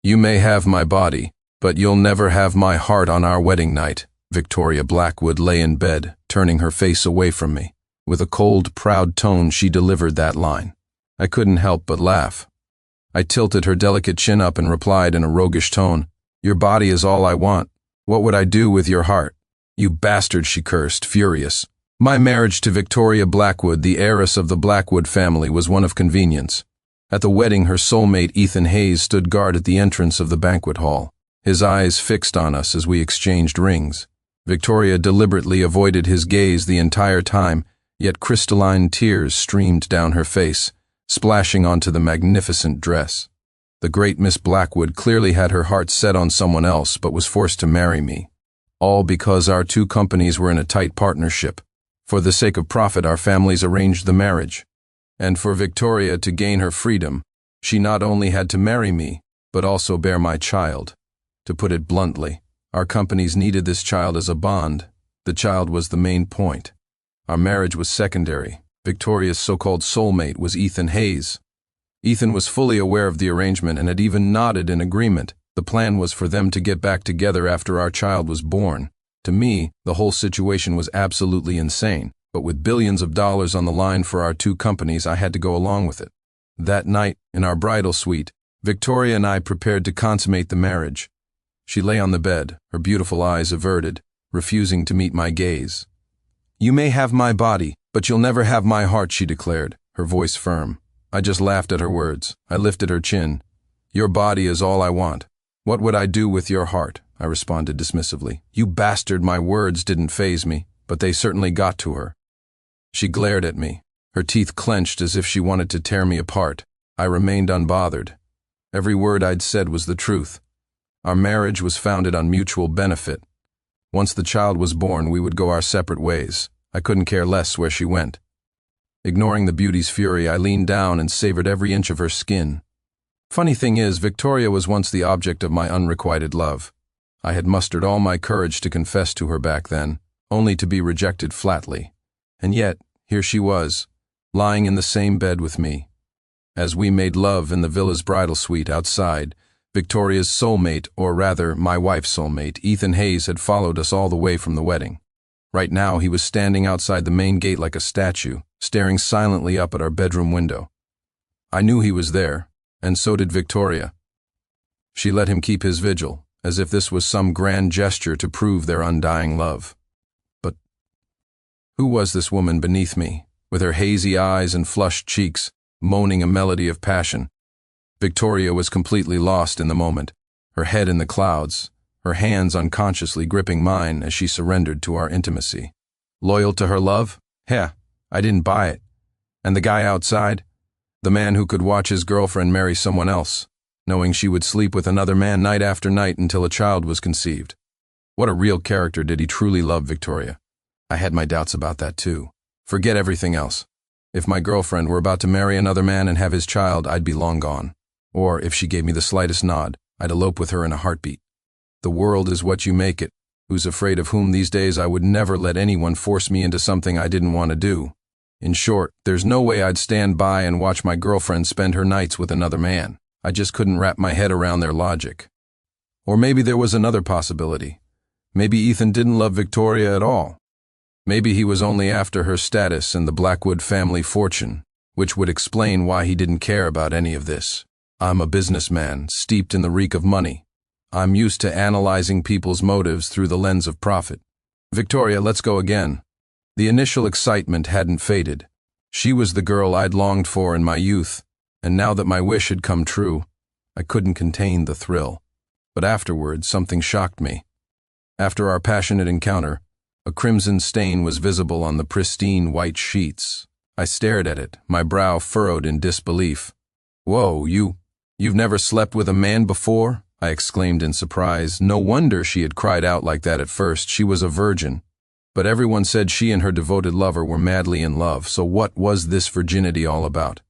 You may have my body, but you'll never have my heart on our wedding night. Victoria Blackwood lay in bed, turning her face away from me. With a cold, proud tone she delivered that line. I couldn't help but laugh. I tilted her delicate chin up and replied in a roguish tone, "Your body is all I want. What would I do with your heart?" "You bastard," she cursed, furious. My marriage to Victoria Blackwood, the heiress of the Blackwood family, was one of convenience. At the wedding, her soulmate Ethan Hayes stood guard at the entrance of the banquet hall, his eyes fixed on us as we exchanged rings. Victoria deliberately avoided his gaze the entire time, yet crystalline tears streamed down her face, splashing onto the magnificent dress. The great Miss Blackwood clearly had her heart set on someone else, but was forced to marry me. All because our two companies were in a tight partnership. For the sake of profit, our families arranged the marriage. And for Victoria to gain her freedom, she not only had to marry me, but also bear my child. To put it bluntly, our companies needed this child as a bond. The child was the main point. Our marriage was secondary. Victoria's so-called soulmate was Ethan Hayes. Ethan was fully aware of the arrangement and had even nodded in agreement. The plan was for them to get back together after our child was born. To me, the whole situation was absolutely insane, but with billions of dollars on the line for our two companies, I had to go along with it. That night, in our bridal suite, Victoria and I prepared to consummate the marriage. She lay on the bed, her beautiful eyes averted, refusing to meet my gaze. "You may have my body, but you'll never have my heart," she declared, her voice firm. I just laughed at her words. I lifted her chin. "Your body is all I want. What would I do with your heart?" I responded dismissively. "You bastard," my words didn't faze me, but they certainly got to her. She glared at me, her teeth clenched as if she wanted to tear me apart. I remained unbothered. Every word I'd said was the truth. Our marriage was founded on mutual benefit. Once the child was born, we would go our separate ways. I couldn't care less where she went. Ignoring the beauty's fury, I leaned down and savored every inch of her skin. Funny thing is, Victoria was once the object of my unrequited love. I had mustered all my courage to confess to her back then, only to be rejected flatly. And yet, here she was, lying in the same bed with me. As we made love in the villa's bridal suite outside, Victoria's soulmate, or rather, my wife's soulmate, Ethan Hayes, had followed us all the way from the wedding. Right now, he was standing outside the main gate like a statue, staring silently up at our bedroom window. I knew he was there, and so did Victoria. She let him keep his vigil, as if this was some grand gesture to prove their undying love. But who was this woman beneath me, with her hazy eyes and flushed cheeks, moaning a melody of passion? Victoria was completely lost in the moment, her head in the clouds, her hands unconsciously gripping mine as she surrendered to our intimacy. Loyal to her love? Heh, I didn't buy it. And the guy outside? The man who could watch his girlfriend marry someone else, knowing she would sleep with another man night after night until a child was conceived. What a real character. Did he truly love Victoria? I had my doubts about that too. Forget everything else. If my girlfriend were about to marry another man and have his child, I'd be long gone. Or if she gave me the slightest nod, I'd elope with her in a heartbeat. The world is what you make it. Who's afraid of whom these days? I would never let anyone force me into something I didn't want to do. In short, there's no way I'd stand by and watch my girlfriend spend her nights with another man. I just couldn't wrap my head around their logic. Or maybe there was another possibility. Maybe Ethan didn't love Victoria at all. Maybe he was only after her status and the Blackwood family fortune, which would explain why he didn't care about any of this. I'm a businessman, steeped in the reek of money. I'm used to analyzing people's motives through the lens of profit. Victoria, let's go again. The initial excitement hadn't faded. She was the girl I'd longed for in my youth, and now that my wish had come true, I couldn't contain the thrill. But afterward, something shocked me. After our passionate encounter, a crimson stain was visible on the pristine white sheets. I stared at it, my brow furrowed in disbelief. "Whoa, you've never slept with a man before?" I exclaimed in surprise. No wonder she had cried out like that at first. She was a virgin. But everyone said she and her devoted lover were madly in love, so what was this virginity all about?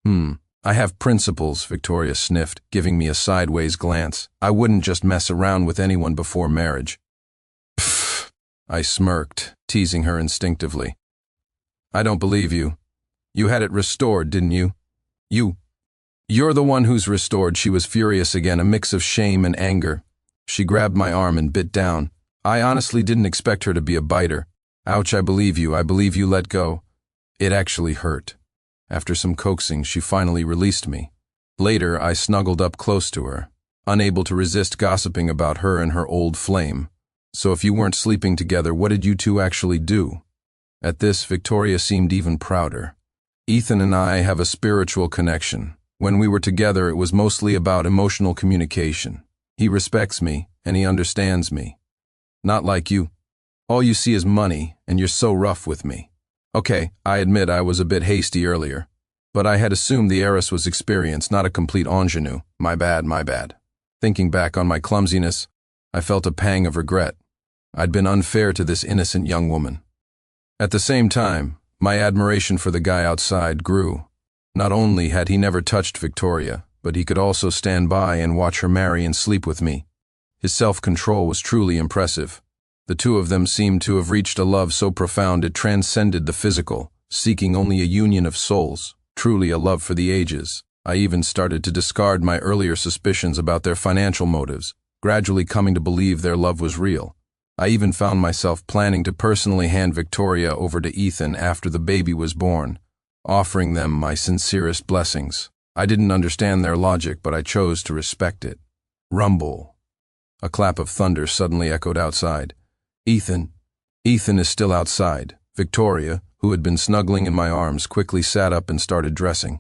I have principles," Victoria sniffed, giving me a sideways glance. "I wouldn't just mess around with anyone before marriage." Pfft, I smirked, teasing her instinctively. "I don't believe you. You had it restored, didn't you? You You're the one who's restored. She was furious again, a mix of shame and anger. She grabbed my arm and bit down. I honestly didn't expect her to be a biter. Ouch, I believe you. I believe you let go. It actually hurt. After some coaxing, she finally released me. Later, I snuggled up close to her, unable to resist gossiping about her and her old flame. So if you weren't sleeping together, what did you two actually do? At this, Victoria seemed even prouder. Ethan and I have a spiritual connection. When we were together, it was mostly about emotional communication. He respects me, and he understands me. Not like you. All you see is money, and you're so rough with me. Okay, I admit I was a bit hasty earlier, but I had assumed the heiress was experienced, not a complete ingenue. My bad. Thinking back on my clumsiness, I felt a pang of regret. I'd been unfair to this innocent young woman. At the same time, my admiration for the guy outside grew. Not only had he never touched Victoria, but he could also stand by and watch her marry and sleep with me. His self-control was truly impressive. The two of them seemed to have reached a love so profound it transcended the physical, seeking only a union of souls, truly a love for the ages. I even started to discard my earlier suspicions about their financial motives, gradually coming to believe their love was real. I even found myself planning to personally hand Victoria over to Ethan after the baby was born, offering them my sincerest blessings. I didn't understand their logic, but I chose to respect it. Rumble. A clap of thunder suddenly echoed outside. Ethan is still outside. Victoria, who had been snuggling in my arms, quickly sat up and started dressing.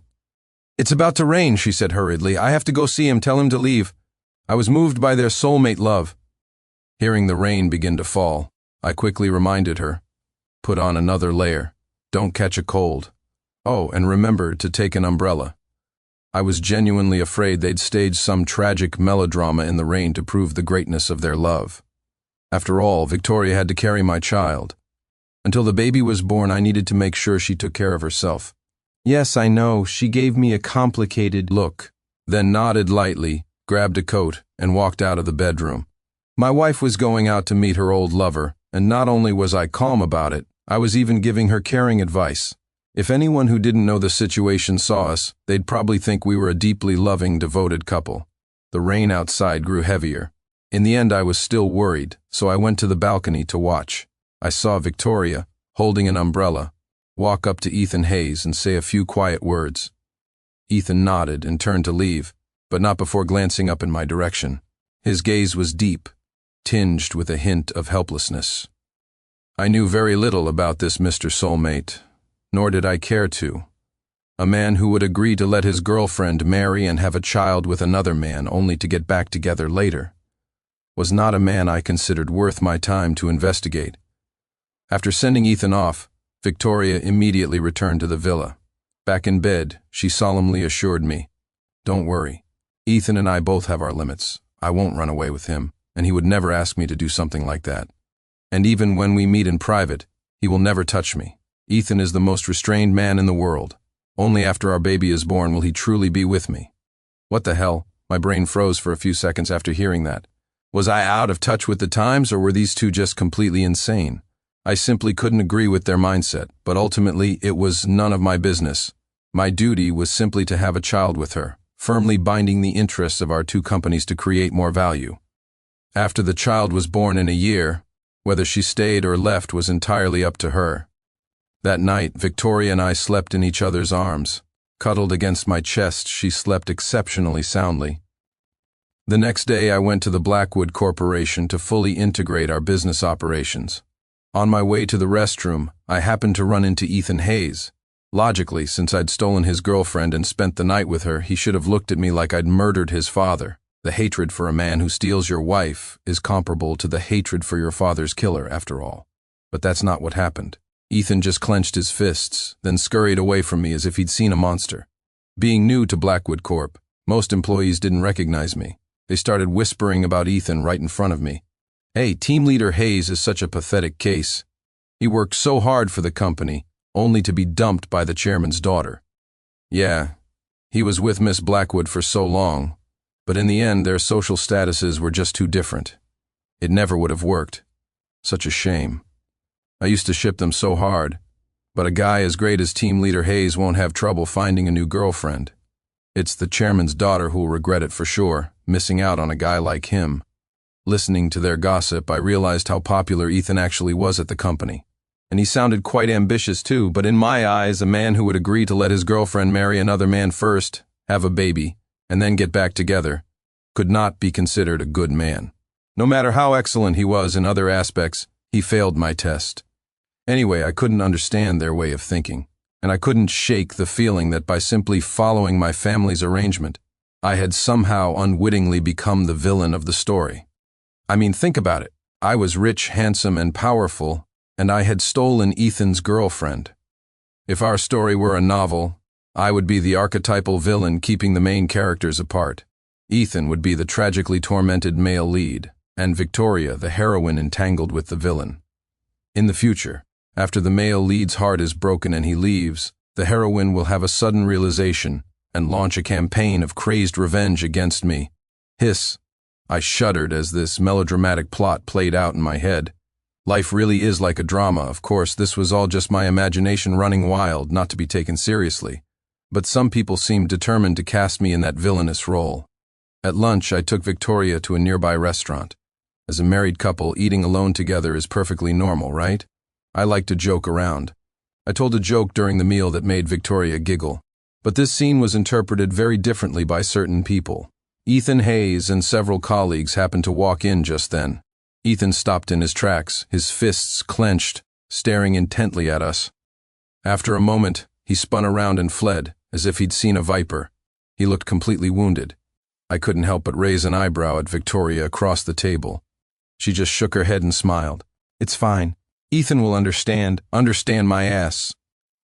It's about to rain, she said hurriedly. I have to go see him, tell him to leave. I was moved by their soulmate love. Hearing the rain begin to fall, I quickly reminded her. Put on another layer. Don't catch a cold. Oh, and remember to take an umbrella. I was genuinely afraid they'd stage some tragic melodrama in the rain to prove the greatness of their love. After all, Victoria had to carry my child. Until the baby was born, I needed to make sure she took care of herself. Yes, I know, she gave me a complicated look, then nodded lightly, grabbed a coat, and walked out of the bedroom. My wife was going out to meet her old lover, and not only was I calm about it, I was even giving her caring advice. If anyone who didn't know the situation saw us, they'd probably think we were a deeply loving, devoted couple. The rain outside grew heavier. In the end, I was still worried, so I went to the balcony to watch. I saw Victoria, holding an umbrella, walk up to Ethan Hayes and say a few quiet words. Ethan nodded and turned to leave, but not before glancing up in my direction. His gaze was deep, tinged with a hint of helplessness. I knew very little about this Mr. Soulmate, nor did I care to. A man who would agree to let his girlfriend marry and have a child with another man only to get back together later was not a man I considered worth my time to investigate. After sending Ethan off, Victoria immediately returned to the villa. Back in bed, she solemnly assured me, "Don't worry. Ethan and I both have our limits. I won't run away with him, and he would never ask me to do something like that. And even when we meet in private, he will never touch me. Ethan is the most restrained man in the world. Only after our baby is born will he truly be with me." What the hell? My brain froze for a few seconds after hearing that. Was I out of touch with the times, or were these two just completely insane? I simply couldn't agree with their mindset, but ultimately it was none of my business. My duty was simply to have a child with her, firmly binding the interests of our two companies to create more value. After the child was born in a year, whether she stayed or left was entirely up to her. That night, Victoria and I slept in each other's arms. Cuddled against my chest, she slept exceptionally soundly. The next day, I went to the Blackwood Corporation to fully integrate our business operations. On my way to the restroom, I happened to run into Ethan Hayes. Logically, since I'd stolen his girlfriend and spent the night with her, he should have looked at me like I'd murdered his father. The hatred for a man who steals your wife is comparable to the hatred for your father's killer, after all. But that's not what happened. Ethan just clenched his fists, then scurried away from me as if he'd seen a monster. Being new to Blackwood Corp, most employees didn't recognize me. They started whispering about Ethan right in front of me. Hey, Team Leader Hayes is such a pathetic case. He worked so hard for the company, only to be dumped by the chairman's daughter. Yeah, he was with Miss Blackwood for so long, but in the end their social statuses were just too different. It never would have worked. Such a shame. I used to ship them so hard, but a guy as great as Team Leader Hayes won't have trouble finding a new girlfriend. It's the chairman's daughter who'll regret it for sure, missing out on a guy like him. Listening to their gossip, I realized how popular Ethan actually was at the company. And he sounded quite ambitious too, but in my eyes, a man who would agree to let his girlfriend marry another man first, have a baby, and then get back together, could not be considered a good man. No matter how excellent he was in other aspects, he failed my test. Anyway, I couldn't understand their way of thinking, and I couldn't shake the feeling that by simply following my family's arrangement, I had somehow unwittingly become the villain of the story. I mean, think about it. I was rich, handsome, and powerful, and I had stolen Ethan's girlfriend. If our story were a novel, I would be the archetypal villain keeping the main characters apart. Ethan would be the tragically tormented male lead, and Victoria the heroine entangled with the villain. In the future, after the male lead's heart is broken and he leaves, the heroine will have a sudden realization and launch a campaign of crazed revenge against me. Hiss. I shuddered as this melodramatic plot played out in my head. Life really is like a drama. Of course, this was all just my imagination running wild, not to be taken seriously. But some people seemed determined to cast me in that villainous role. At lunch, I took Victoria to a nearby restaurant. As a married couple, eating alone together is perfectly normal, right? I like to joke around. I told a joke during the meal that made Victoria giggle. But this scene was interpreted very differently by certain people. Ethan Hayes and several colleagues happened to walk in just then. Ethan stopped in his tracks, his fists clenched, staring intently at us. After a moment, he spun around and fled, as if he'd seen a viper. He looked completely wounded. I couldn't help but raise an eyebrow at Victoria across the table. She just shook her head and smiled. It's fine. Ethan will understand my ass.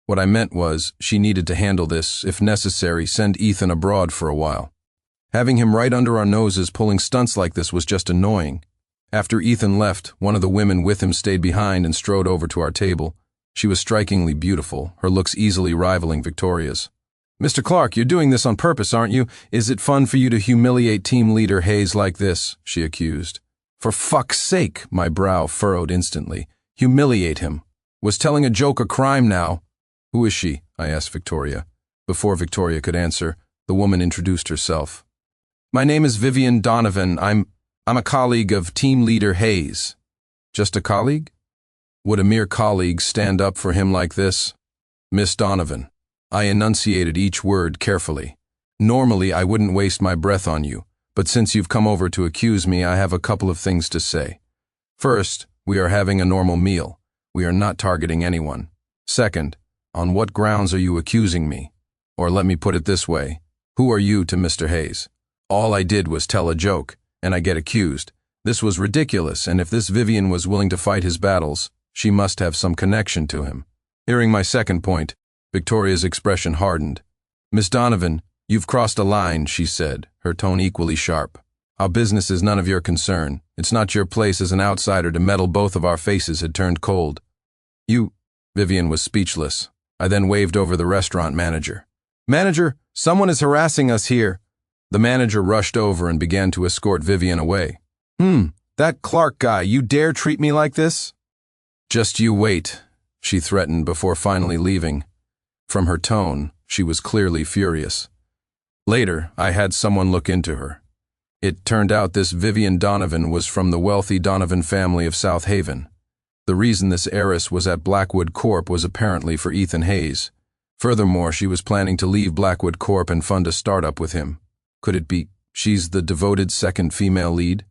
What I meant was, she needed to handle this, if necessary, send Ethan abroad for a while. Having him right under our noses pulling stunts like this was just annoying. After Ethan left, one of the women with him stayed behind and strode over to our table. She was strikingly beautiful, her looks easily rivaling Victoria's. Mr. Clark, you're doing this on purpose, aren't you? Is it fun for you to humiliate team leader Hayes like this? She accused. For fuck's sake, my brow furrowed instantly. Humiliate him. Was telling a joke a crime now? Who is she? I asked Victoria. Before Victoria could answer, the woman introduced herself. My name is Vivian Donovan. I'm a colleague of team leader Hayes. Just a colleague? Would a mere colleague stand up for him like this? Miss Donovan. I enunciated each word carefully. Normally, I wouldn't waste my breath on you, but since you've come over to accuse me, I have a couple of things to say. First, we are having a normal meal. We are not targeting anyone. Second, on what grounds are you accusing me? Or let me put it this way, who are you to Mr. Hayes? All I did was tell a joke, and I get accused. This was ridiculous, and if this Vivian was willing to fight his battles, she must have some connection to him. Hearing my second point, Victoria's expression hardened. Miss Donovan, you've crossed a line, she said, her tone equally sharp. Our business is none of your concern. It's not your place as an outsider to meddle. Both of our faces had turned cold. Vivian was speechless. I then waved over the restaurant manager. Manager, someone is harassing us here. The manager rushed over and began to escort Vivian away. That Clark guy, you dare treat me like this? Just you wait, she threatened before finally leaving. From her tone, she was clearly furious. Later, I had someone look into her. It turned out this Vivian Donovan was from the wealthy Donovan family of South Haven. The reason this heiress was at Blackwood Corp was apparently for Ethan Hayes. Furthermore, she was planning to leave Blackwood Corp and fund a startup with him. Could it be she's the devoted second female lead?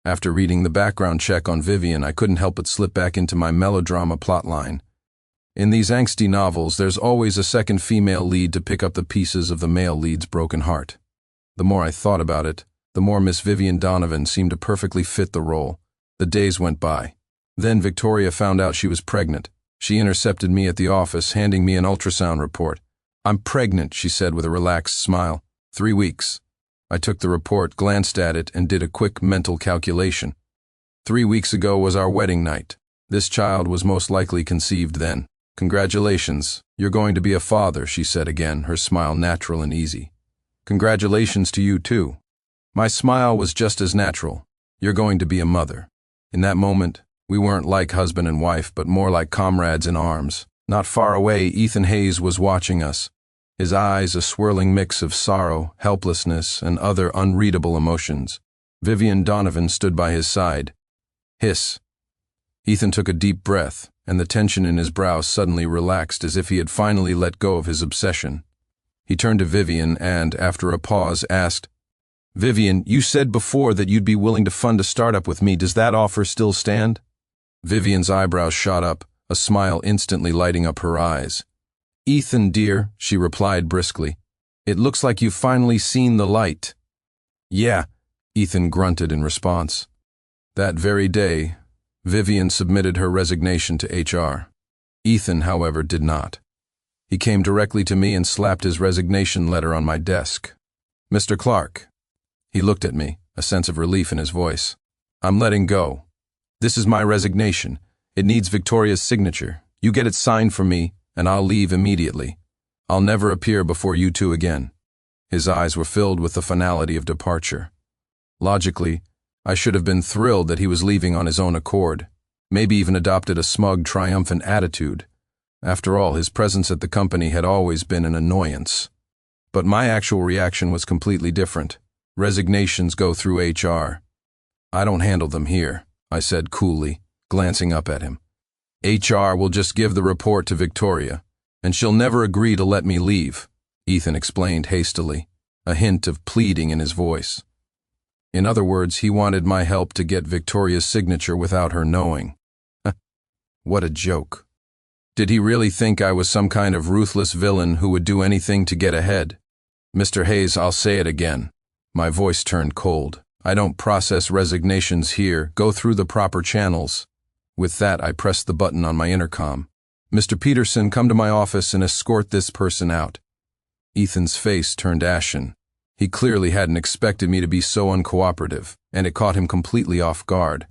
After reading the background check on Vivian, I couldn't help but slip back into my melodrama plotline. In these angsty novels, there's always a second female lead to pick up the pieces of the male lead's broken heart. The more I thought about it, the more Miss Vivian Donovan seemed to perfectly fit the role. The days went by. Then Victoria found out she was pregnant. She intercepted me at the office, handing me an ultrasound report. I'm pregnant, she said with a relaxed smile. 3 weeks. I took the report, glanced at it, and did a quick mental calculation. 3 weeks ago was our wedding night. This child was most likely conceived then. Congratulations. You're going to be a father, she said again, her smile natural and easy. Congratulations to you too. My smile was just as natural. You're going to be a mother. In that moment, we weren't like husband and wife, but more like comrades in arms. Not far away, Ethan Hayes was watching us. his eyes a swirling mix of sorrow, helplessness, and other unreadable emotions. Vivian Donovan stood by his side. Hiss. Ethan took a deep breath, and the tension in his brow suddenly relaxed as if he had finally let go of his obsession. He turned to Vivian and, after a pause, asked, "Vivian, you said before that you'd be willing to fund a startup with me. Does that offer still stand?" Vivian's eyebrows shot up, a smile instantly lighting up her eyes. "Ethan, dear," she replied briskly, "it looks like you've finally seen the light." "Yeah," Ethan grunted in response. That very day, Vivian submitted her resignation to HR. Ethan, however, did not. He came directly to me and slapped his resignation letter on my desk. "Mr. Clark." He looked at me, a sense of relief in his voice. "I'm letting go. This is my resignation. It needs Victoria's signature. You get it signed for me, and I'll leave immediately. I'll never appear before you two again." His eyes were filled with the finality of departure. Logically, I should have been thrilled that he was leaving on his own accord, maybe even adopted a smug, triumphant attitude. After all, his presence at the company had always been an annoyance. But my actual reaction was completely different. Resignations go through HR. "I don't handle them here," I said coolly, glancing up at him. "HR will just give the report to Victoria, and she'll never agree to let me leave," Ethan explained hastily, a hint of pleading in his voice. In other words, he wanted my help to get Victoria's signature without her knowing. What a joke. Did he really think I was some kind of ruthless villain who would do anything to get ahead? "Mr. Hayes, I'll say it again." My voice turned cold. "I don't process resignations here. Go through the proper channels." With that, I pressed the button on my intercom. "Mr. Peterson, come to my office and escort this person out." Ethan's face turned ashen. He clearly hadn't expected me to be so uncooperative, and it caught him completely off guard.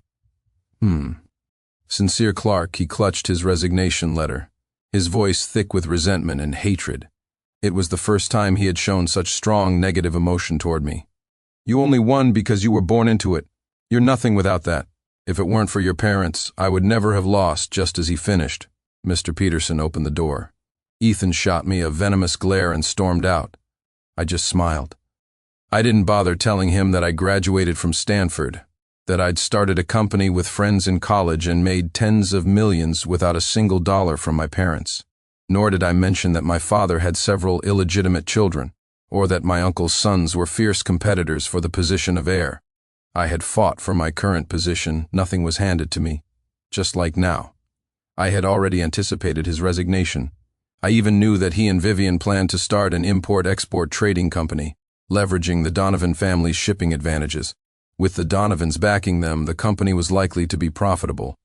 Sincere Clark, he clutched his resignation letter, his voice thick with resentment and hatred. It was the first time he had shown such strong negative emotion toward me. "You only won because you were born into it. You're nothing without that. If it weren't for your parents, I would never have lost." Just as he finished, Mr. Peterson opened the door. Ethan shot me a venomous glare and stormed out. I just smiled. I didn't bother telling him that I graduated from Stanford, that I'd started a company with friends in college and made tens of millions without a single dollar from my parents. Nor did I mention that my father had several illegitimate children, or that my uncle's sons were fierce competitors for the position of heir. I had fought for my current position. Nothing was handed to me, just like now. I had already anticipated his resignation. I even knew that he and Vivian planned to start an import-export trading company, leveraging the Donovan family's shipping advantages. With the Donovans backing them, the company was likely to be profitable.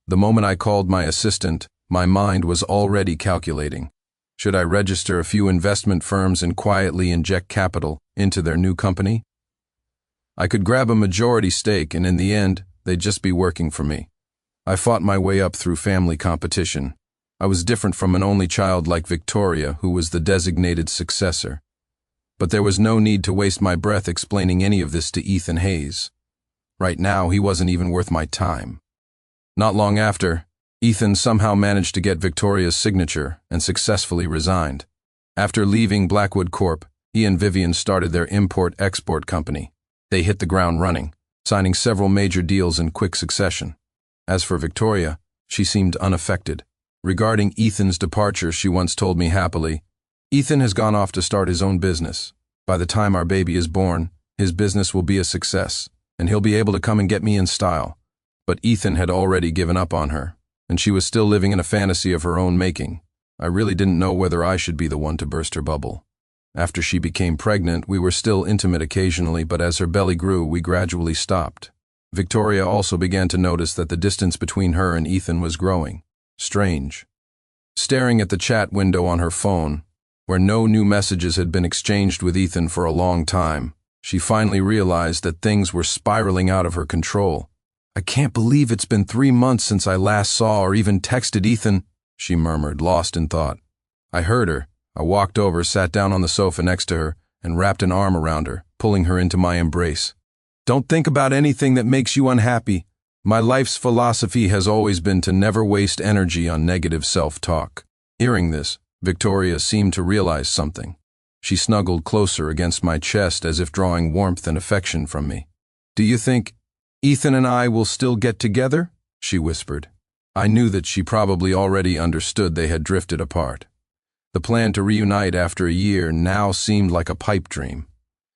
The moment I called my assistant, my mind was already calculating. Should I register a few investment firms and quietly inject capital into their new company? I could grab a majority stake, and in the end, they'd just be working for me. I fought my way up through family competition. I was different from an only child like Victoria, who was the designated successor. But there was no need to waste my breath explaining any of this to Ethan Hayes. Right now, he wasn't even worth my time. Not long after, Ethan somehow managed to get Victoria's signature and successfully resigned. After leaving Blackwood Corp., he and Vivian started their import-export company. They hit the ground running, signing several major deals in quick succession. As for Victoria, she seemed unaffected. Regarding Ethan's departure, she once told me happily, "Ethan has gone off to start his own business. By the time our baby is born, his business will be a success, and he'll be able to come and get me in style." But Ethan had already given up on her, and she was still living in a fantasy of her own making. I really didn't know whether I should be the one to burst her bubble. After she became pregnant, we were still intimate occasionally, but as her belly grew, we gradually stopped. Victoria also began to notice that the distance between her and Ethan was growing. Strange. Staring at the chat window on her phone, where no new messages had been exchanged with Ethan for a long time, she finally realized that things were spiraling out of her control. "I can't believe it's been 3 months since I last saw or even texted Ethan," she murmured, lost in thought. I heard her. I walked over, sat down on the sofa next to her, and wrapped an arm around her, pulling her into my embrace. "Don't think about anything that makes you unhappy. My life's philosophy has always been to never waste energy on negative self-talk." Hearing this, Victoria seemed to realize something. She snuggled closer against my chest as if drawing warmth and affection from me. "Do you think Ethan and I will still get together?" she whispered. I knew that she probably already understood they had drifted apart. The plan to reunite after a year now seemed like a pipe dream.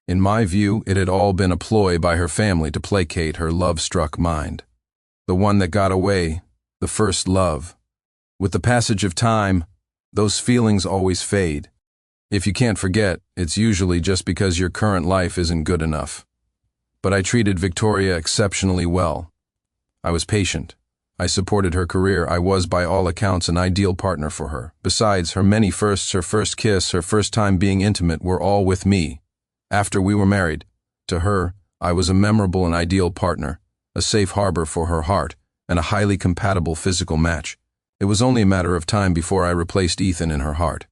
In my view, it had all been a ploy by her family to placate her love-struck mind. The one that got away, the first love. With the passage of time, those feelings always fade. If you can't forget, it's usually just because your current life isn't good enough. But I treated Victoria exceptionally well. I was patient. I supported her career. I was, by all accounts, an ideal partner for her. Besides, her many firsts, her first kiss, her first time being intimate were all with me. After we were married, to her, I was a memorable and ideal partner, a safe harbor for her heart, and a highly compatible physical match. It was only a matter of time before I replaced Ethan in her heart.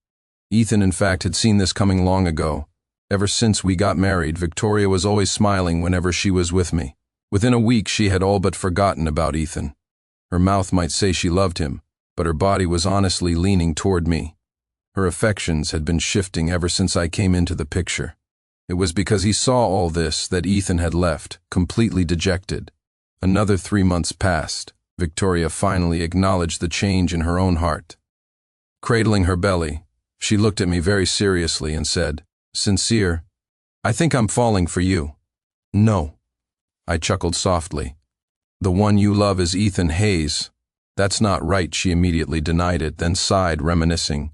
Ethan, in fact, had seen this coming long ago. Ever since we got married, Victoria was always smiling whenever she was with me. Within a week, she had all but forgotten about Ethan. Her mouth might say she loved him, but her body was honestly leaning toward me. Her affections had been shifting ever since I came into the picture. It was because he saw all this that Ethan had left, completely dejected. Another 3 months passed. Victoria finally acknowledged the change in her own heart. Cradling her belly, she looked at me very seriously and said, "Sincere, I think I'm falling for you." "No." I chuckled softly. "The one you love is Ethan Hayes." "That's not right," she immediately denied it, then sighed, reminiscing.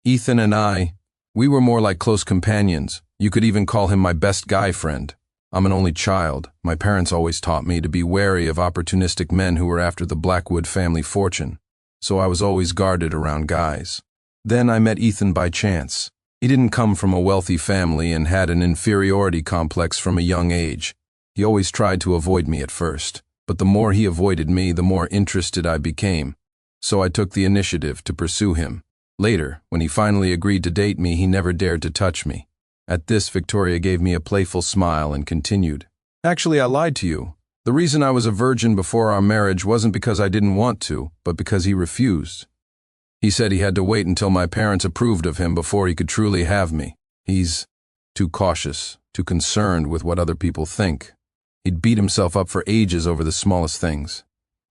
"Ethan and we were more like close companions. You could even call him my best guy friend. I'm an only child. My parents always taught me to be wary of opportunistic men who were after the Blackwood family fortune, so I was always guarded around guys. Then I met Ethan by chance. He didn't come from a wealthy family and had an inferiority complex from a young age. He always tried to avoid me at first, but the more he avoided me, the more interested I became, so I took the initiative to pursue him. Later, when he finally agreed to date me, he never dared to touch me. At this, Victoria gave me a playful smile and continued, "Actually, I lied to you. The reason I was a virgin before our marriage wasn't because I didn't want to, but because he refused. He said he had to wait until my parents approved of him before he could truly have me. He's too cautious, too concerned with what other people think. He'd beat himself up for ages over the smallest things.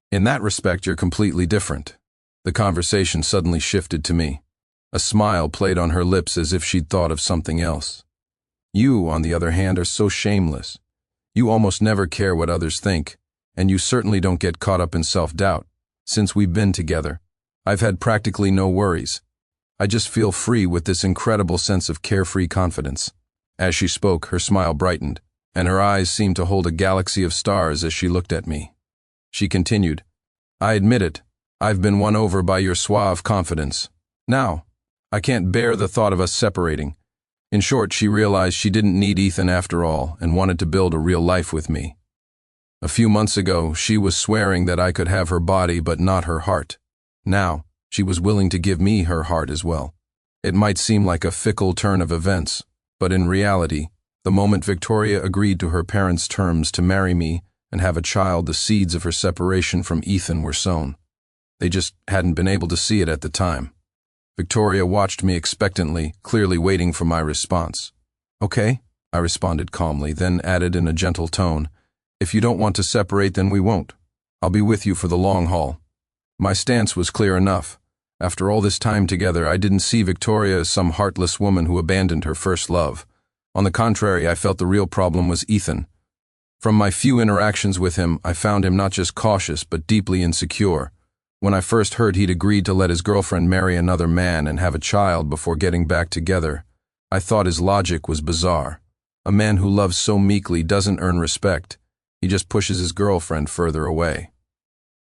In that respect, you're completely different." The conversation suddenly shifted to me. A smile played on her lips as if she'd thought of something else. "You, on the other hand, are so shameless. You almost never care what others think, and you certainly don't get caught up in self-doubt. Since we've been together, I've had practically no worries. I just feel free with this incredible sense of carefree confidence." As she spoke, her smile brightened, and her eyes seemed to hold a galaxy of stars as she looked at me. She continued, "I admit it, I've been won over by your suave confidence. Now, I can't bear the thought of us separating." In short, she realized she didn't need Ethan after all and wanted to build a real life with me. A few months ago, she was swearing that I could have her body but not her heart. Now, she was willing to give me her heart as well. It might seem like a fickle turn of events, but in reality, the moment Victoria agreed to her parents' terms to marry me and have a child, the seeds of her separation from Ethan were sown. They just hadn't been able to see it at the time. Victoria watched me expectantly, clearly waiting for my response. "Okay," I responded calmly, then added in a gentle tone, "If you don't want to separate, then we won't. I'll be with you for the long haul." My stance was clear enough. After all this time together, I didn't see Victoria as some heartless woman who abandoned her first love. On the contrary, I felt the real problem was Ethan. From my few interactions with him, I found him not just cautious, but deeply insecure. When I first heard he'd agreed to let his girlfriend marry another man and have a child before getting back together, I thought his logic was bizarre. A man who loves so meekly doesn't earn respect. He just pushes his girlfriend further away.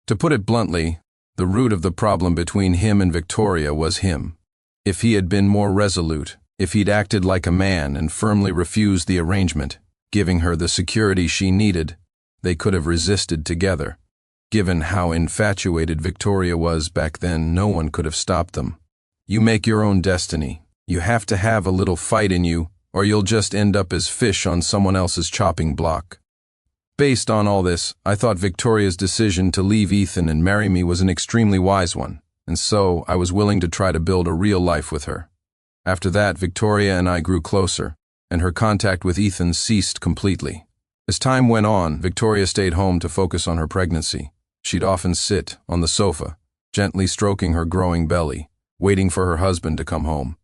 To put it bluntly, the root of the problem between him and Victoria was him. If he had been more resolute, if he'd acted like a man and firmly refused the arrangement, giving her the security she needed, they could have resisted together. Given how infatuated Victoria was back then, no one could have stopped them. You make your own destiny. You have to have a little fight in you, or you'll just end up as fish on someone else's chopping block. Based on all this, I thought Victoria's decision to leave Ethan and marry me was an extremely wise one, and so I was willing to try to build a real life with her. After that, Victoria and I grew closer, and her contact with Ethan ceased completely. As time went on, Victoria stayed home to focus on her pregnancy. She'd often sit on the sofa, gently stroking her growing belly, waiting for her husband to come home.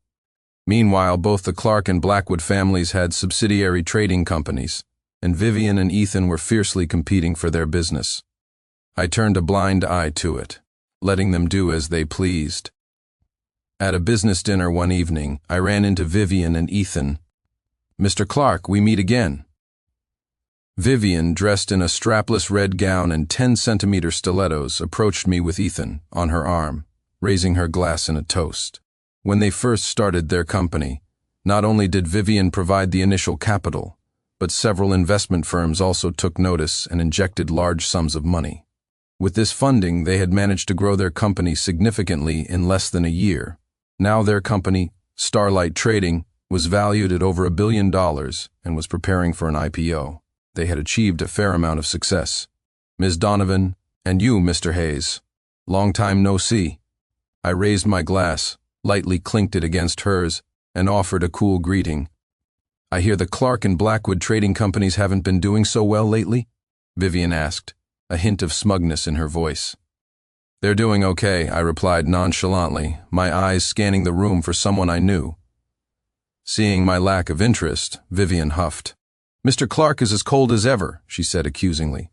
Meanwhile, both the Clark and Blackwood families had subsidiary trading companies, and Vivian and Ethan were fiercely competing for their business. I turned a blind eye to it, letting them do as they pleased. At a business dinner one evening, I ran into Vivian and Ethan. "Mr. Clark, we meet again." Vivian, dressed in a strapless red gown and 10-centimeter stilettos, approached me with Ethan on her arm, raising her glass in a toast. When they first started their company, not only did Vivian provide the initial capital, but several investment firms also took notice and injected large sums of money. With this funding, they had managed to grow their company significantly in less than a year. Now their company, Starlight Trading, was valued at over $1 billion and was preparing for an IPO. They had achieved a fair amount of success. "Ms. Donovan, and you, Mr. Hayes. Long time no see." I raised my glass, lightly clinked it against hers, and offered a cool greeting. "I hear the Clark and Blackwood trading companies haven't been doing so well lately?" Vivian asked, a hint of smugness in her voice. "They're doing okay," I replied nonchalantly, my eyes scanning the room for someone I knew. Seeing my lack of interest, Vivian huffed. "Mr. Clark is as cold as ever," she said accusingly.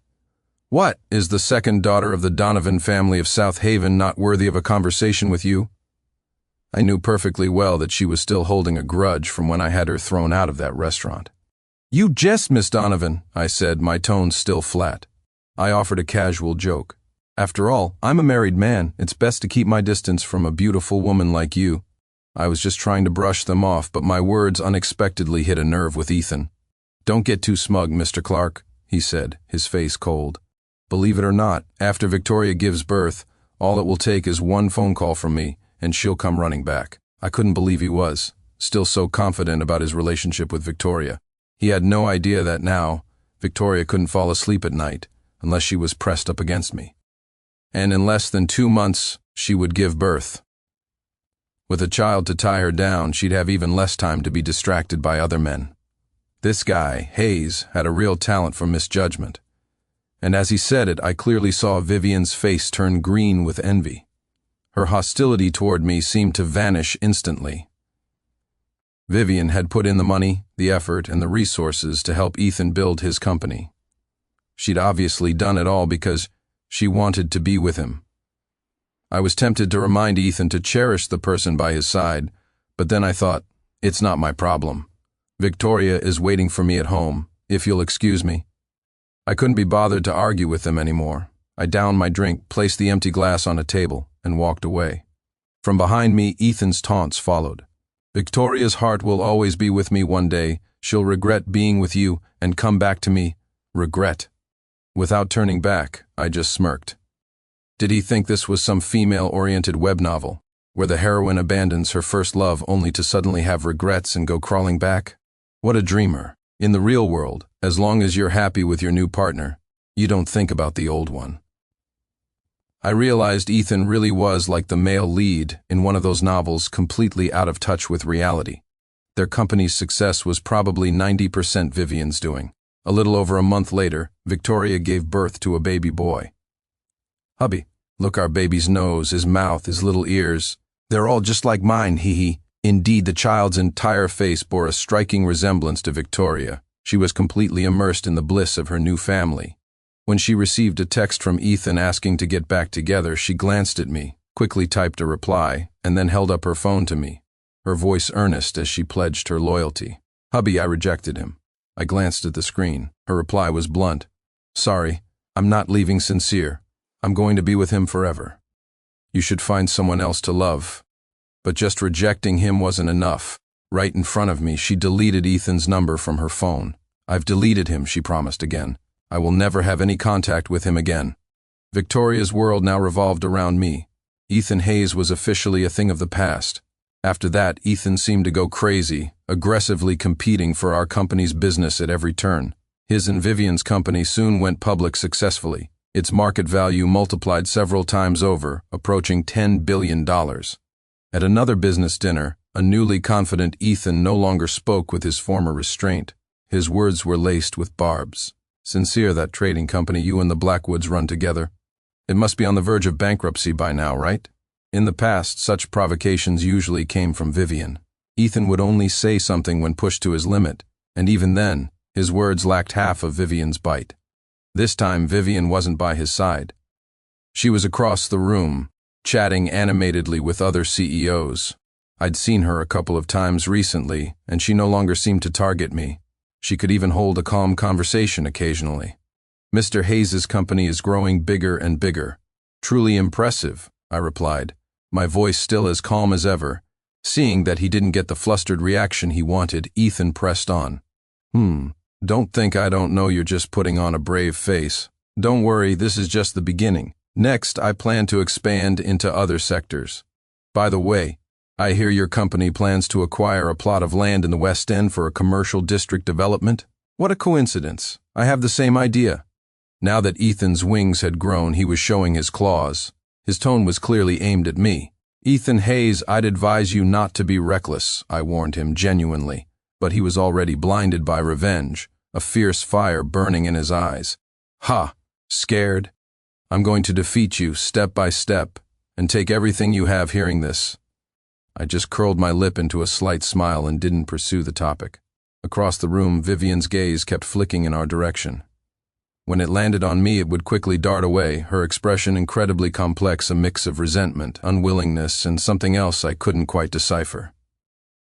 "What, is the second daughter of the Donovan family of South Haven not worthy of a conversation with you?" I knew perfectly well that she was still holding a grudge from when I had her thrown out of that restaurant. "You jest, Miss Donovan," I said, my tone still flat. I offered a casual joke. "After all, I'm a married man. It's best to keep my distance from a beautiful woman like you." I was just trying to brush them off, but my words unexpectedly hit a nerve with Ethan. "Don't get too smug, Mr. Clark," he said, his face cold. "Believe it or not, after Victoria gives birth, all it will take is one phone call from me, and she'll come running back." I couldn't believe he was still so confident about his relationship with Victoria. He had no idea that now, Victoria couldn't fall asleep at night unless she was pressed up against me. And in less than 2 months, she would give birth. With a child to tie her down, she'd have even less time to be distracted by other men. This guy, Hayes, had a real talent for misjudgment. And as he said it, I clearly saw Vivian's face turn green with envy. Her hostility toward me seemed to vanish instantly. Vivian had put in the money, the effort, and the resources to help Ethan build his company. She'd obviously done it all because she wanted to be with him. I was tempted to remind Ethan to cherish the person by his side, but then I thought, it's not my problem. Victoria is waiting for me at home, if you'll excuse me. I couldn't be bothered to argue with them anymore. I downed my drink, placed the empty glass on a table, and walked away. From behind me, Ethan's taunts followed. "Victoria's heart will always be with me one day. She'll regret being with you and come back to me." Regret. Without turning back, I just smirked. Did he think this was some female-oriented web novel, where the heroine abandons her first love only to suddenly have regrets and go crawling back? What a dreamer. In the real world, as long as you're happy with your new partner, you don't think about the old one. I realized Ethan really was like the male lead in one of those novels, completely out of touch with reality. Their company's success was probably 90% Vivian's doing. A little over a month later, Victoria gave birth to a baby boy. "Hubby, look, our baby's nose, his mouth, his little ears. They're all just like mine, hee." Indeed, the child's entire face bore a striking resemblance to Victoria. She was completely immersed in the bliss of her new family. When she received a text from Ethan asking to get back together, she glanced at me, quickly typed a reply, and then held up her phone to me, her voice earnest as she pledged her loyalty. "Hubby," I rejected him. I glanced at the screen. Her reply was blunt. "Sorry, I'm not leaving Sincere. I'm going to be with him forever. You should find someone else to love." But just rejecting him wasn't enough. Right in front of me, she deleted Ethan's number from her phone. "I've deleted him," she promised again. "I will never have any contact with him again." Victoria's world now revolved around me. Ethan Hayes was officially a thing of the past. After that, Ethan seemed to go crazy, aggressively competing for our company's business at every turn. His and Vivian's company soon went public successfully, its market value multiplied several times over, approaching $10 billion. At another business dinner, a newly confident Ethan no longer spoke with his former restraint. His words were laced with barbs. "Sincere, that trading company you and the Blackwoods run together. It must be on the verge of bankruptcy by now, right?" In the past, such provocations usually came from Vivian. Ethan would only say something when pushed to his limit, and even then, his words lacked half of Vivian's bite. This time, Vivian wasn't by his side. She was across the room, chatting animatedly with other CEOs. I'd seen her a couple of times recently, and she no longer seemed to target me. She could even hold a calm conversation occasionally. "Mr. Hayes's company is growing bigger and bigger. Truly impressive," I replied, my voice still as calm as ever. Seeing that he didn't get the flustered reaction he wanted, Ethan pressed on. Don't think I don't know you're just putting on a brave face. Don't worry, this is just the beginning. Next, I plan to expand into other sectors. By the way, I hear your company plans to acquire a plot of land in the West End for a commercial district development. What a coincidence. I have the same idea." Now that Ethan's wings had grown, he was showing his claws. His tone was clearly aimed at me. "Ethan Hayes, I'd advise you not to be reckless," I warned him genuinely, but he was already blinded by revenge, a fierce fire burning in his eyes. "Ha! Scared? I'm going to defeat you step by step and take everything you have hearing this." I just curled my lip into a slight smile and didn't pursue the topic. Across the room, Vivian's gaze kept flicking in our direction. When it landed on me, it would quickly dart away, her expression incredibly complex, a mix of resentment, unwillingness, and something else I couldn't quite decipher.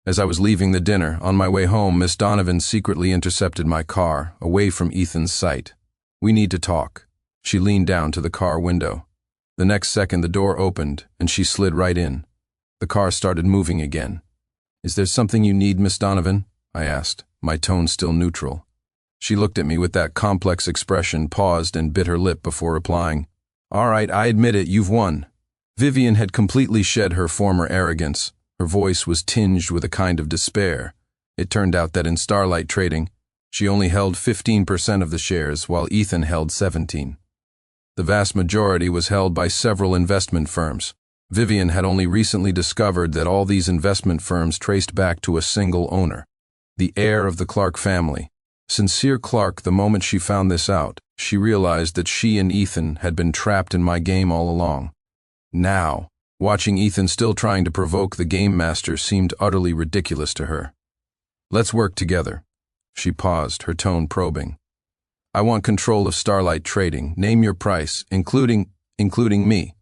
As I was leaving the dinner, on my way home, Miss Donovan secretly intercepted my car, away from Ethan's sight. "We need to talk." She leaned down to the car window. The next second, the door opened, and she slid right in. The car started moving again. "Is there something you need, Miss Donovan?" I asked, my tone still neutral. She looked at me with that complex expression, paused, and bit her lip before replying. "All right, I admit it, you've won." Vivian had completely shed her former arrogance. Her voice was tinged with a kind of despair. It turned out that in Starlight Trading, she only held 15% of the shares, while Ethan held 17%. The vast majority was held by several investment firms. Vivian had only recently discovered that all these investment firms traced back to a single owner, the heir of the Clark family. Sincere Clark. The moment she found this out, she realized that she and Ethan had been trapped in my game all along. Now, watching Ethan still trying to provoke the game master seemed utterly ridiculous to her. "Let's work together." She paused, her tone probing. "I want control of Starlight Trading. Name your price, including me."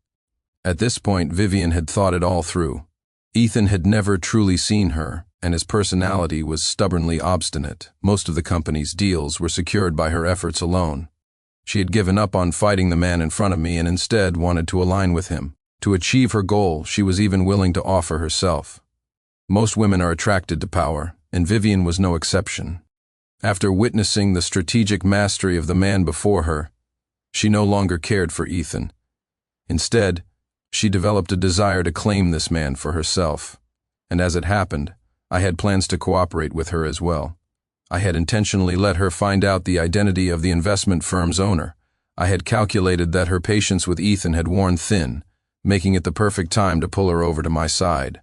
At this point, Vivian had thought it all through. Ethan had never truly seen her, and his personality was stubbornly obstinate. Most of the company's deals were secured by her efforts alone. She had given up on fighting the man in front of me and instead wanted to align with him. To achieve her goal, she was even willing to offer herself. Most women are attracted to power, and Vivian was no exception. After witnessing the strategic mastery of the man before her, she no longer cared for Ethan. Instead, she developed a desire to claim this man for herself. And as it happened, I had plans to cooperate with her as well. I had intentionally let her find out the identity of the investment firm's owner. I had calculated that her patience with Ethan had worn thin, making it the perfect time to pull her over to my side.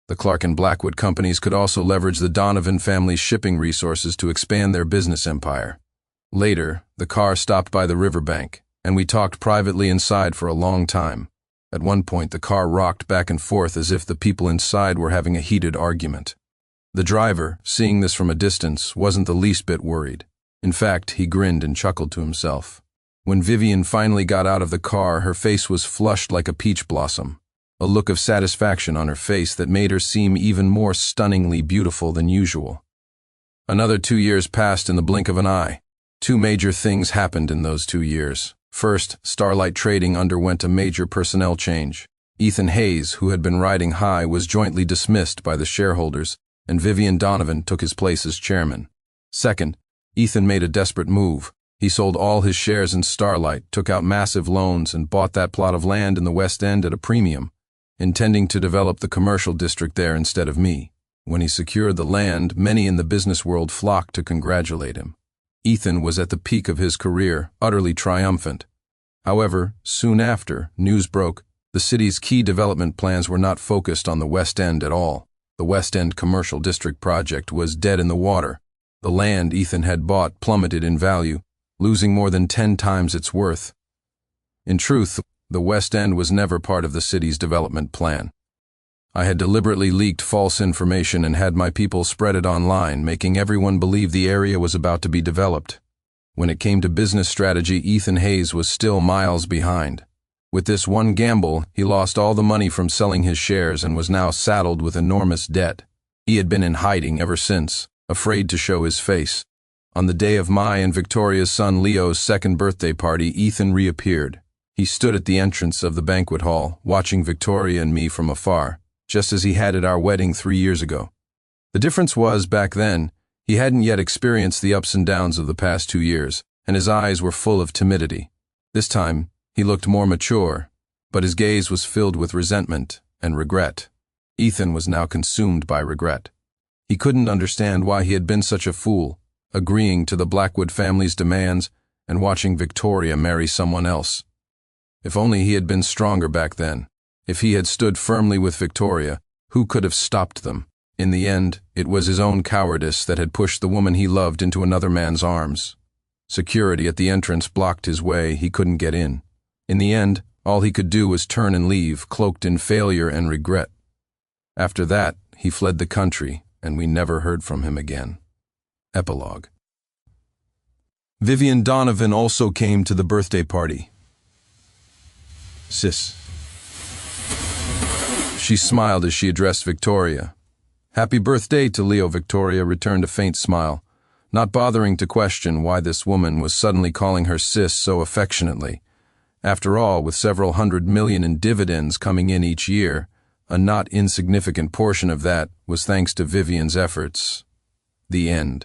The Clark and Blackwood companies could also leverage the Donovan family's shipping resources to expand their business empire. Later, the car stopped by the riverbank, and we talked privately inside for a long time. At one point, the car rocked back and forth as if the people inside were having a heated argument. The driver, seeing this from a distance, wasn't the least bit worried. In fact, he grinned and chuckled to himself. When Vivian finally got out of the car, her face was flushed like a peach blossom, a look of satisfaction on her face that made her seem even more stunningly beautiful than usual. Another 2 years passed in the blink of an eye. Two major things happened in those 2 years. First, Starlight Trading underwent a major personnel change. Ethan Hayes, who had been riding high, was jointly dismissed by the shareholders, and Vivian Donovan took his place as chairman. Second, Ethan made a desperate move. He sold all his shares in Starlight, took out massive loans, and bought that plot of land in the West End at a premium, intending to develop the commercial district there instead of me. When he secured the land, many in the business world flocked to congratulate him. Ethan was at the peak of his career, utterly triumphant. However, soon after, news broke. The city's key development plans were not focused on the West End at all. The West End Commercial District project was dead in the water. The land Ethan had bought plummeted in value, losing more than 10 times its worth. In truth, the West End was never part of the city's development plan. I had deliberately leaked false information and had my people spread it online, making everyone believe the area was about to be developed. When it came to business strategy, Ethan Hayes was still miles behind. With this one gamble, he lost all the money from selling his shares and was now saddled with enormous debt. He had been in hiding ever since, afraid to show his face. On the day of my and Victoria's son Leo's second birthday party, Ethan reappeared. He stood at the entrance of the banquet hall, watching Victoria and me from afar, just as he had at our wedding 3 years ago. The difference was, back then, he hadn't yet experienced the ups and downs of the past 2 years, and his eyes were full of timidity. This time, he looked more mature, but his gaze was filled with resentment and regret. Ethan was now consumed by regret. He couldn't understand why he had been such a fool, agreeing to the Blackwood family's demands and watching Victoria marry someone else. If only he had been stronger back then. If he had stood firmly with Victoria, who could have stopped them? In the end, it was his own cowardice that had pushed the woman he loved into another man's arms. Security at the entrance blocked his way. He couldn't get in. In the end, all he could do was turn and leave, cloaked in failure and regret. After that, he fled the country, and we never heard from him again. Epilogue. Vivian Donovan also came to the birthday party. Sis. She smiled as she addressed Victoria. Happy birthday to Leo. Victoria returned a faint smile, not bothering to question why this woman was suddenly calling her sis so affectionately. After all, with several $100 million in dividends coming in each year, a not insignificant portion of that was thanks to Vivian's efforts. The end.